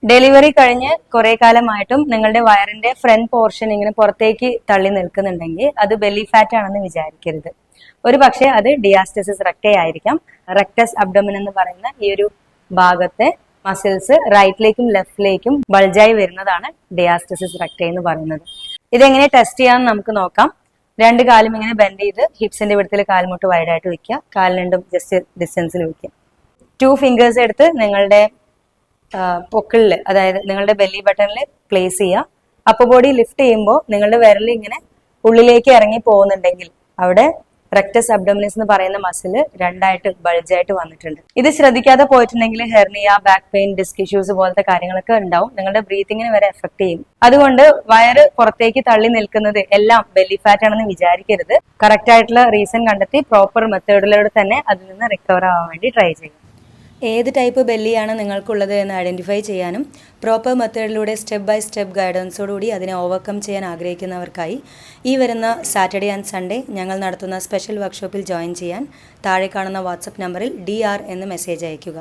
Delivery കഴിഞ്ഞ് കുറെ കാലമായിട്ടും നിങ്ങളുടെ വയറിന്റെ ഫ്രണ്ട് പോർഷൻ ഇങ്ങനെ പുറത്തേക്ക് തള്ളി നിൽക്കുന്നുണ്ടെങ്കിൽ അത് ബെല്ലി ഫാറ്റ് ആണെന്ന് വിചാരിക്കരുത്. ഒരു പക്ഷേ അത് ഡിയാസ്റ്റസിസ് റെക്ടേ ആയിരിക്കാം. റെക്ടസ് അബ്ഡോമിൻ എന്ന് പറയുന്ന ഈ ഒരു ഭാഗത്തെ മസിൽസ് റൈറ്റിലേക്കും ലെഫ്റ്റിലേക്കും ബൾജായി വരുന്നതാണ് ഡിയാസ്റ്റസിസ് റെക്ടേ എന്ന് പറയുന്നത്. ഇതെങ്ങനെ ടെസ്റ്റ് ചെയ്യാമെന്ന് നമുക്ക് നോക്കാം. രണ്ട് കാലും ഇങ്ങനെ ബെൻഡ് ചെയ്ത് ഹിപ്സിന്റെ വിടത്തിൽ കാൽമുട്ട് വൈഡായിട്ട് വെക്കുക. കാൽ രണ്ടും ജസ്റ്റ് ഡിസ്റ്റൻസിൽ വെക്കുക. 2 ഫിംഗേഴ്സ് എടുത്ത് നിങ്ങളുടെ പൊക്കിളിൽ, അതായത് നിങ്ങളുടെ ബെല്ലി ബട്ടണിൽ പ്ലേസ് ചെയ്യുക. അപ്പർ ബോഡി ലിഫ്റ്റ് ചെയ്യുമ്പോൾ നിങ്ങളുടെ വിരൽ ഇങ്ങനെ ഉള്ളിലേക്ക് ഇറങ്ങി പോകുന്നുണ്ടെങ്കിൽ അവിടെ റെക്ടസ് അബ്ഡോമിനിസ് എന്ന് പറയുന്ന മസിൽ രണ്ടായിട്ട് ബൾജായിട്ട് വന്നിട്ടുണ്ട്. ഇത് ശ്രദ്ധിക്കാതെ പോയിട്ടുണ്ടെങ്കിൽ hernia, back pain, disc issues പോലത്തെ കാര്യങ്ങളൊക്കെ ഉണ്ടാവും. നിങ്ങളുടെ ബ്രീത്തിങ്ങിന് വരെ എഫക്ട് ചെയ്യും. അതുകൊണ്ട് വയറ് പുറത്തേക്ക് തള്ളി നിൽക്കുന്നത് എല്ലാം ബെല്ലി ഫാറ്റ് ആണെന്ന് വിചാരിക്കരുത്. കറക്റ്റ് ആയിട്ടുള്ള റീസൺ കണ്ടെത്തി പ്രോപ്പർ മെത്തേഡിലൂടെ തന്നെ അതിൽ നിന്ന് റിക്കവർ ആവാൻ വേണ്ടി ട്രൈ ചെയ്യും. ഏത് ടൈപ്പ് ബെല്ലിയാണ് നിങ്ങൾക്കുള്ളത് എന്ന് ഐഡൻറ്റിഫൈ ചെയ്യാനും പ്രോപ്പർ മെത്തേഡിലൂടെ സ്റ്റെപ്പ് ബൈ സ്റ്റെപ്പ് ഗൈഡൻസോടുകൂടി അതിനെ ഓവർകം ചെയ്യാൻ ആഗ്രഹിക്കുന്നവർക്കായി ഈ വരുന്ന സാറ്റർഡേ ആൻഡ് സൺഡേ ഞങ്ങൾ നടത്തുന്ന സ്പെഷ്യൽ വർക്ക്ഷോപ്പിൽ ജോയിൻ ചെയ്യാൻ താഴെ കാണുന്ന വാട്സപ്പ് നമ്പറിൽ DR എന്ന് മെസ്സേജ് അയയ്ക്കുക.